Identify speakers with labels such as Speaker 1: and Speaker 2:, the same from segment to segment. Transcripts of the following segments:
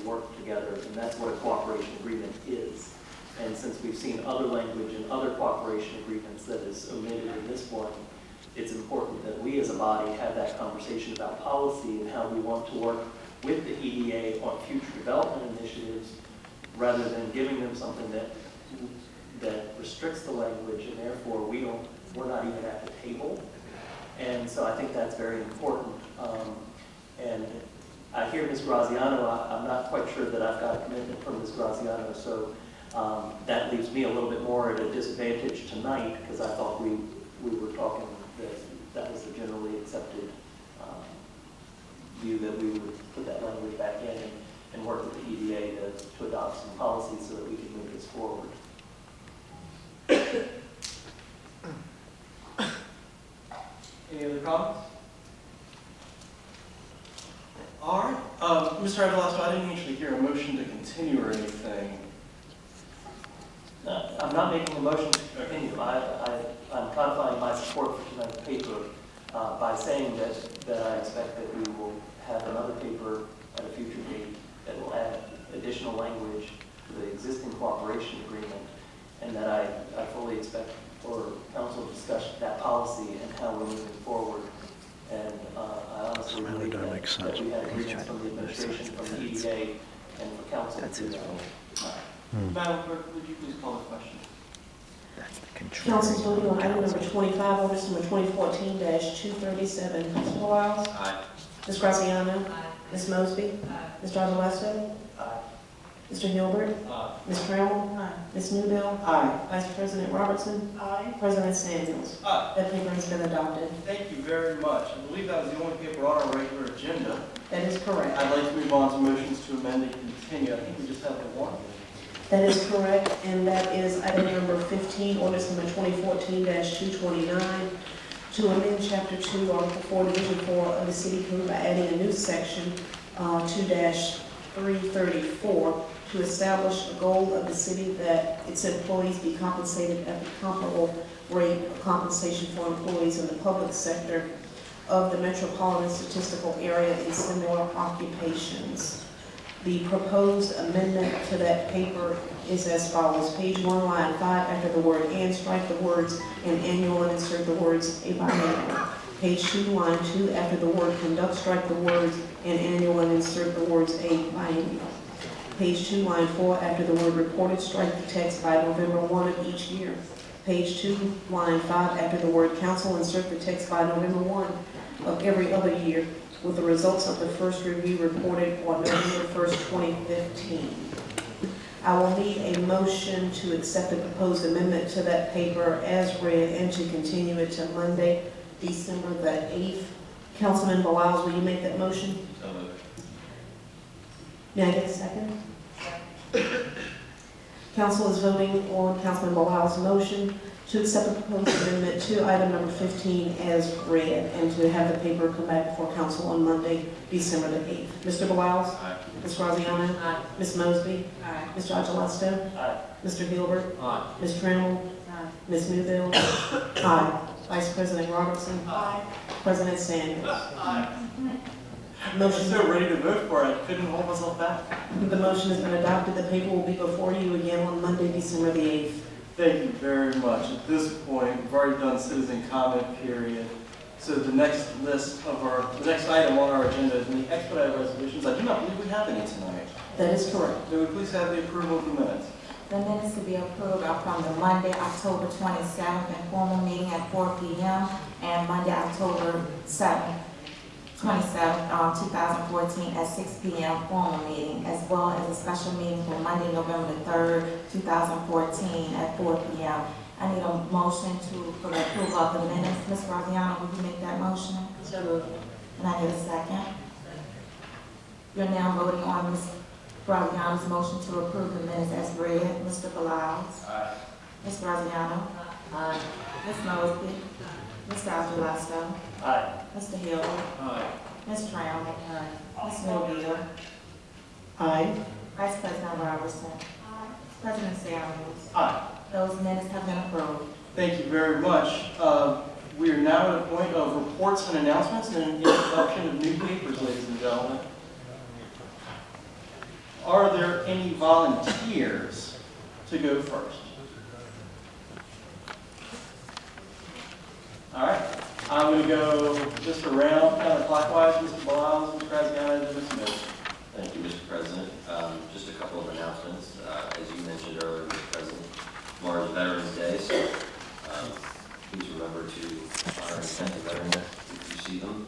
Speaker 1: work together, and that's what a cooperation agreement is. And since we've seen other language in other cooperation agreements that is omitted in this one, it's important that we as a body have that conversation about policy and how we want to work with the EDA on future development initiatives, rather than giving them something that restricts the language, and therefore we're not even at the table. And so I think that's very important. And I hear Ms. Graziano. I'm not quite sure that I've got a commitment from Ms. Graziano, so that leaves me a little bit more at a disadvantage tonight, because I thought we were talking that was the generally accepted view, that we would put that language back in and work with the EDA to adopt some policies so that we can move this forward.
Speaker 2: Any other comments? All right. Mr. Adelasco, I didn't actually hear a motion to continue or anything.
Speaker 1: I'm not making a motion to continue. I'm codifying my support for tonight's paper by saying that I expect that we will have another paper at a future date that will add additional language to the existing cooperation agreement, and that I fully expect for council to discuss that policy and how we're moving forward. And I honestly believe that we had agreements from the administration, from the EDA, and for council to do that.
Speaker 2: Madam Clerk, would you please call the question?
Speaker 3: Council's voting on item number 25, orders number 2014-237. Mr. Wiles?
Speaker 2: Aye.
Speaker 3: Ms. Graziano?
Speaker 4: Aye.
Speaker 3: Ms. Mosby? Mr. Adelasco?
Speaker 1: Aye.
Speaker 3: Mr. Hilbert?
Speaker 2: Aye.
Speaker 3: Ms. Trammell?
Speaker 4: Aye.
Speaker 3: Ms. Newbell?
Speaker 2: Aye.
Speaker 3: Vice President Robertson?
Speaker 4: Aye.
Speaker 3: President Samuels?
Speaker 2: Aye.
Speaker 3: That paper has been adopted.
Speaker 2: Thank you very much. I believe that was the only paper on our regular agenda.
Speaker 3: That is correct.
Speaker 2: I'd like to move on to motions to amend and continue. I think we just have the one.
Speaker 3: That is correct, and that is item number 15, orders number 2014-229, to amend Chapter 2, Article 4, Division 4 of the City Code by adding a new section, 2-334, to establish a goal of the city that its employees be compensated at the comparable rate of compensation for employees in the public sector of the metropolitan statistical area in similar occupations. The proposed amendment to that paper is as follows. Page 1, line 5, after the word "and," strike the words "an annual" and insert the words "a biennial." Page 2, line 2, after the word "conduct," strike the words "an annual" and insert the words "a biennial." Page 2, line 4, after the word "reported," strike the text "by November 1 of each year." Page 2, line 5, after the word "council," insert the text "by November 1 of every other year," with the results of the first review reported on November 1st, 2015. I will need a motion to accept the proposed amendment to that paper as read and to continue it to Monday, December the 8th. Councilman Beliles, will you make that motion?
Speaker 2: So moved.
Speaker 3: May I get a second? Council is voting on Councilman Beliles' motion to accept the proposed amendment to item number 15 as read and to have the paper come back before council on Monday, December the 8th. Mr. Beliles?
Speaker 2: Aye.
Speaker 3: Ms. Graziano?
Speaker 4: Aye.
Speaker 3: Ms. Mosby?
Speaker 4: Aye.
Speaker 3: Mr. Adelasco?
Speaker 1: Aye.
Speaker 3: Mr. Hilbert?
Speaker 2: Aye.
Speaker 3: Ms. Trammell?
Speaker 4: Aye.
Speaker 3: Ms. Newbell? Aye. Vice President Robertson?
Speaker 4: Aye.
Speaker 3: President Samuels?
Speaker 2: Aye. I'm
Speaker 3: Motion.
Speaker 2: so ready to vote for it. I couldn't hold myself back.
Speaker 3: The motion has been adopted. The paper will be before you again on Monday, December the 8th.
Speaker 2: Thank you very much. At this point, we've already done citizen comment period. So the next item on our agenda is the expedited resolutions. I do not believe we have any tonight.
Speaker 3: That is correct.
Speaker 2: May we please have the approval of the minutes?
Speaker 4: The minutes to be approved are from the Monday, October 27th, informal meeting at 4 p.m. and Monday, October 27th, 2014 at 6 p.m. formal meeting, as well as a special meeting for Monday, November the 3rd, 2014 at 4 p.m. I need a motion for the approval of the minutes. Ms. Graziano, will you make that motion?
Speaker 3: So moved.
Speaker 4: And I need a second. You're now voting on Ms. Graziano's motion to approve the minutes as read. Mr. Beliles?
Speaker 2: Aye.
Speaker 4: Ms. Graziano? Aye. Ms. Mosby? Mr. Adelasco?
Speaker 1: Aye.
Speaker 4: Mr. Hilbert?
Speaker 2: Aye.
Speaker 4: Ms. Trammell? Ms. Newbell?
Speaker 3: Aye.
Speaker 4: Vice President Robertson? President Samuels?
Speaker 2: Aye.
Speaker 4: Those minutes have been approved.
Speaker 2: Thank you very much. We are now at a point of reports and announcements and introduction of new papers, ladies and gentlemen. Are there any volunteers to go first? All right, I'm going to go just around counterclockwise. Mr. Biles, Mr. Graziano, and Ms. Mills.
Speaker 5: Thank you, Mr. President. Just a couple of announcements. As you mentioned earlier, Mr. President, tomorrow is Veterans Day, so please remember to honor and thank the veterans if you see them.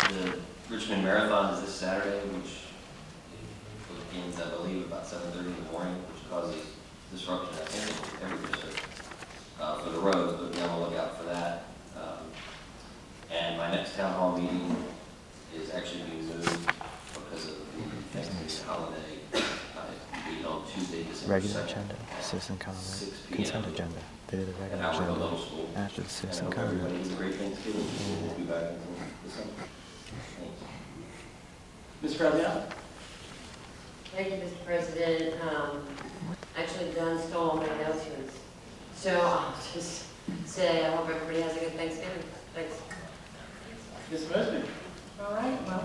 Speaker 5: The Richmond Marathon is this Saturday, which begins, I believe, about 7:30 in the morning, which causes disruption, I think, in every district for the roads, but be on the lookout for that. And my next town hall meeting is actually being moved because of the Thanksgiving holiday. It'll be on Tuesday, December 2nd.
Speaker 6: Regular agenda, citizen comment,
Speaker 5: 6 p.m.
Speaker 6: consent agenda. They did the
Speaker 5: at
Speaker 6: regular
Speaker 5: Howard Hill
Speaker 6: agenda
Speaker 5: Middle School.
Speaker 6: after the
Speaker 5: And I
Speaker 6: citizen
Speaker 5: hope everybody
Speaker 6: comment.
Speaker 5: has a great Thanksgiving. We'll be back until December. Thanks.
Speaker 2: Ms. Graziano?
Speaker 7: Thank you, Mr. President. Actually, Don stole all my notes here. So I'll just say I hope everybody has a good Thanksgiving. Thanks.
Speaker 2: Ms. Mosby?
Speaker 8: All right, well,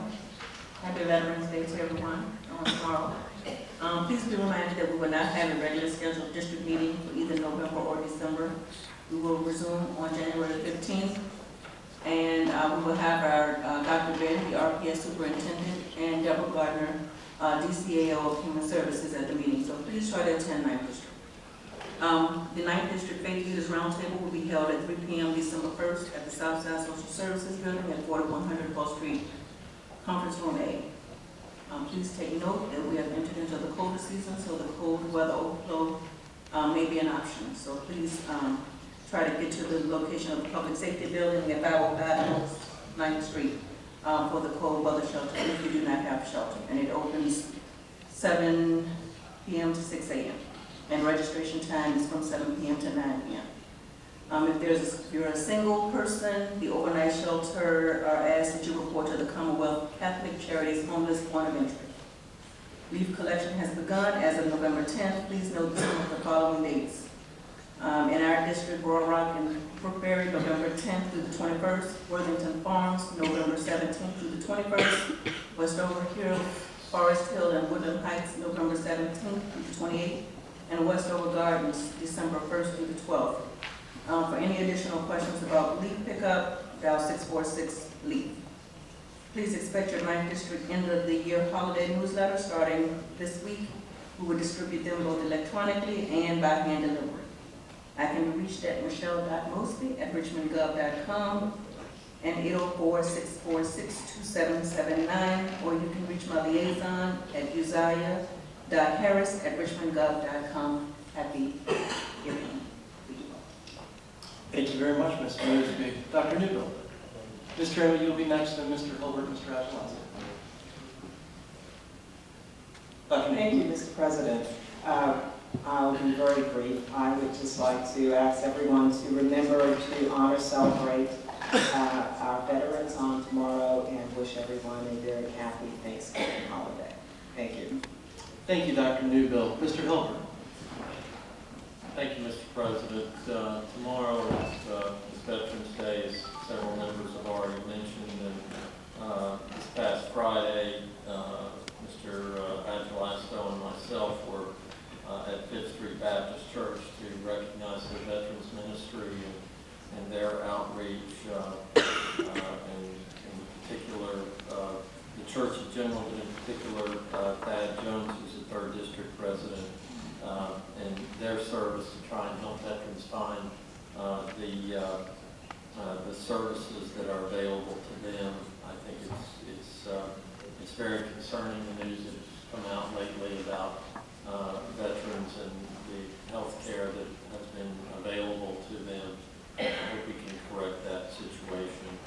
Speaker 8: happy Veterans Day to everyone on tomorrow. Please be reminded that we will not have a regular scheduled district meeting for either November or December. We will resume on January 15th, and we will have our Dr. Ben, the RPS superintendent, and Deborah Gardner, DCAO of Human Services at the meeting. So please try to attend 9th District. The 9th District Faith Leaders Roundtable will be held at 3 p.m. December 1st at the Southside Social Services Building at 4100 Fall Street, Conference Room A. Please take note that we have entered into the colder season, so the cold weather overflow may be an option. So please try to get to the location of the Public Safety Building at 505 North 9th Street for the cold weather shelter if you do not have shelter. And it opens 7 p.m. to 6 a.m. And registration time is from 7 p.m. to 9 p.m. If you're a single person, the overnight shelter are asked that you report to the Commonwealth Catholic Charities Homeless Point of Entry. Leaf collection has begun as of November 10th. Please note some of the following dates. In our district, Royal Rock and Brookberry, November 10th through the 21st. Worthington Farms, November 17th through the 21st. Westover Hill, Forest Hill, and Woodland Heights, November 17th through the 28th. And Westover Gardens, December 1st through the 12th. For any additional questions about leaf pickup, dial 646-LEAF. Please expect your 9th District end of the year holiday newsletter starting this week. We will distribute them both electronically and by hand delivery. I can be reached at michelle.mosby@richmondgov.com and 804-646-2779, or you can reach my liaison at uzziah.harris@richmondgov.com. Happy giving.
Speaker 2: Thank you very much, Ms. Mosby. Dr. Newbill? Mr. Emmett, you'll be next, and Mr. Hilbert, Mr. Ashlands. Dr.
Speaker 9: Thank you, Mr. President. I'll be very brief. I would just like to ask everyone to remember to honor, celebrate our veterans on tomorrow, and wish everyone a very happy Thanksgiving holiday. Thank you.
Speaker 2: Thank you, Dr. Newbill. Mr. Hilbert?
Speaker 10: Thank you, Mr. President. Tomorrow is Veterans Day, as several members have already mentioned, and this past Friday, Mr. Agelasto and myself were at Fifth Street Baptist Church to recognize the Veterans Ministry and their outreach, and in particular, the church in general, but in particular, Thad Jones, who's a 3rd District resident, and their service to try and help veterans find the services that are available to them. I think it's very concerning, the news that has come out lately about veterans and the health care that has been available to them. I hope we can correct that situation.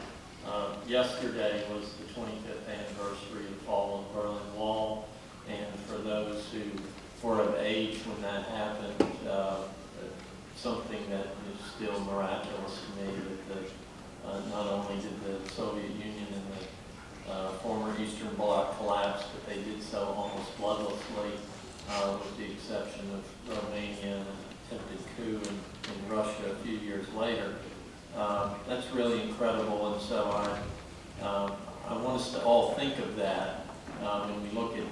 Speaker 10: Yesterday was the 25th anniversary of the fall of the Berlin Wall, and for those who were of age when that happened, something that is still miraculous to me, that not only did the Soviet Union and the former Eastern Bloc collapse, but they did so almost bloodlessly, with the exception of Romania and an attempted coup in Russia a few years later. That's really incredible, and so I want us to all think of that when we look at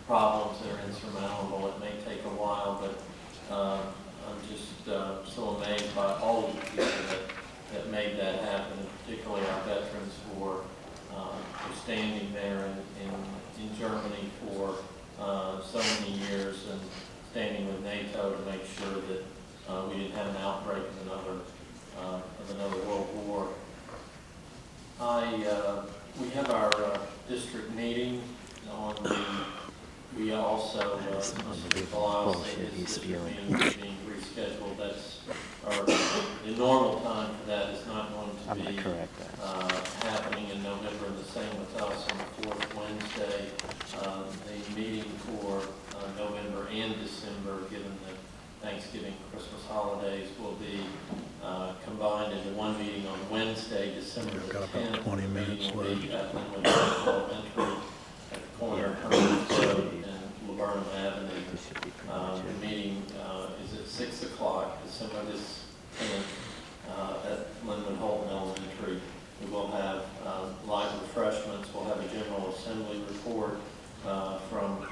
Speaker 10: problems that are insurmountable. It may take a while, but I'm just so amazed by all of the people that made that happen, and particularly our veterans for standing there in Germany for so many years and standing with NATO to make sure that we didn't have an outbreak of another world war. We have our district meeting on we also,
Speaker 6: Bullshit, he's spewing.
Speaker 10: being rescheduled. That's, the normal time for that is not going to
Speaker 6: I'm
Speaker 10: be
Speaker 6: gonna correct that.
Speaker 10: happening in November, and the same with us on the fourth Wednesday. The meeting for November and December, given the Thanksgiving, Christmas holidays, will be combined into one meeting on Wednesday, December
Speaker 6: We've
Speaker 10: the
Speaker 6: got about
Speaker 10: 10th.
Speaker 6: 20
Speaker 10: The
Speaker 6: minutes
Speaker 10: meeting will be
Speaker 6: left.
Speaker 10: at Linwood Elementary at the corner of Herman's Road and Laburnum Avenue.
Speaker 6: This should be pretty much
Speaker 10: The
Speaker 6: it.
Speaker 10: meeting is at 6 o'clock, December this 10th, at Linwood Holton Elementary. We will have light refreshments. We'll have a general assembly report from,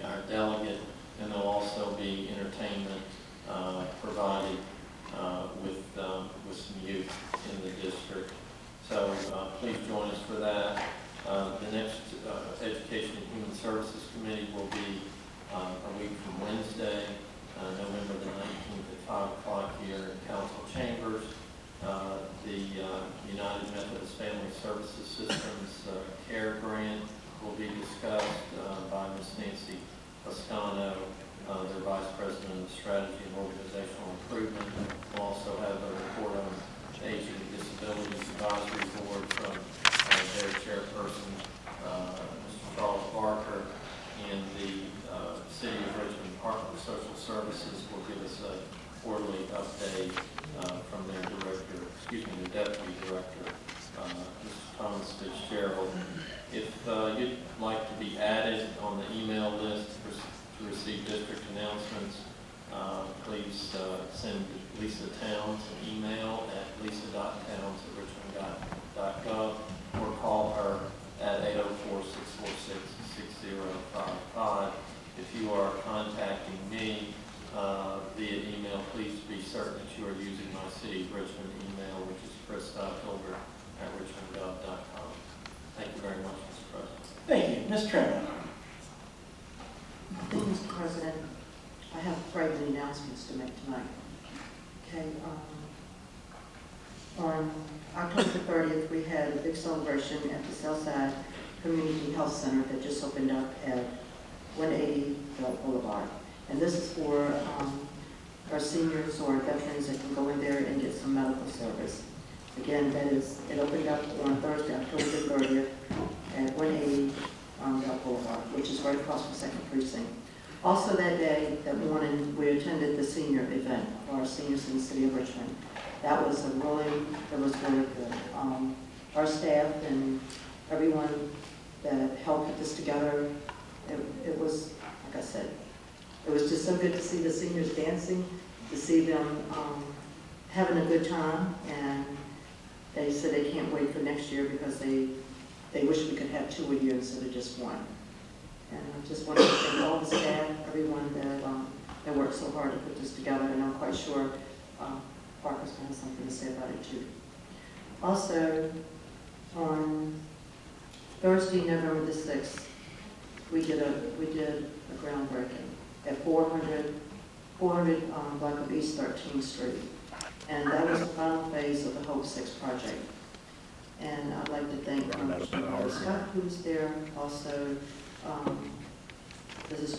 Speaker 10: our delegate, and there'll also be entertainment provided with some youth in the district. So please join us for that. The next Education and Human Services Committee will be a week from Wednesday, November the 19th at 5 o'clock here in Council Chambers. The United Methodist Family Services Systems CARE grant will be discussed by Ms. Nancy Toscano, their Vice President of Strategy and Organizational Improvement. We'll also have a report on Aging and Disabilities Advisory Board from their chairperson, Mr. Charles Barker, and the City of Richmond Department of Social Services will give us a quarterly update from their their Deputy Director, Mr. Thomas Fitzgerald. If you'd like to be added on the email list to receive district announcements, please send Lisa Towns an email at lisa.towns@richmond.gov or call her at 804-646-6055. If you are contacting me via email, please be certain that you are using my City of Richmond email, which is chris.hilbert@richmondgov.com. Thank you very much, Mr. President.
Speaker 2: Thank you. Ms. Trimmer.
Speaker 11: Thank you, Mr. President. I have frightened announcements to make tonight. Okay, on October the 30th, we had a big celebration at the Southside Community Health Center that just opened up at 180 Belt Boulevard. And this is for our seniors or veterans that can go in there and get some medical service. Again, it opened up on Thursday, October the 30th at 180 Belt Boulevard, which is right across from 2nd Precinct. Also that day, that morning, we attended the senior event for our seniors in the City of Richmond. That was really good. Our staff and everyone that helped put this together, it was, like I said, it was just so good to see the seniors dancing, to see them having a good time, and they said they can't wait for next year because they wish we could have 2 a year instead of just 1. And I just want to thank all the staff, everyone that worked so hard to put this together, and I'm quite sure Parker's going to have something to say about it too. Also, on Thursday, November the 6th, we did a groundbreaking at 400 block of East 13th Street. And that was the final phase of the Hope 6 project. And I'd like to thank Scott, who's there, also, this is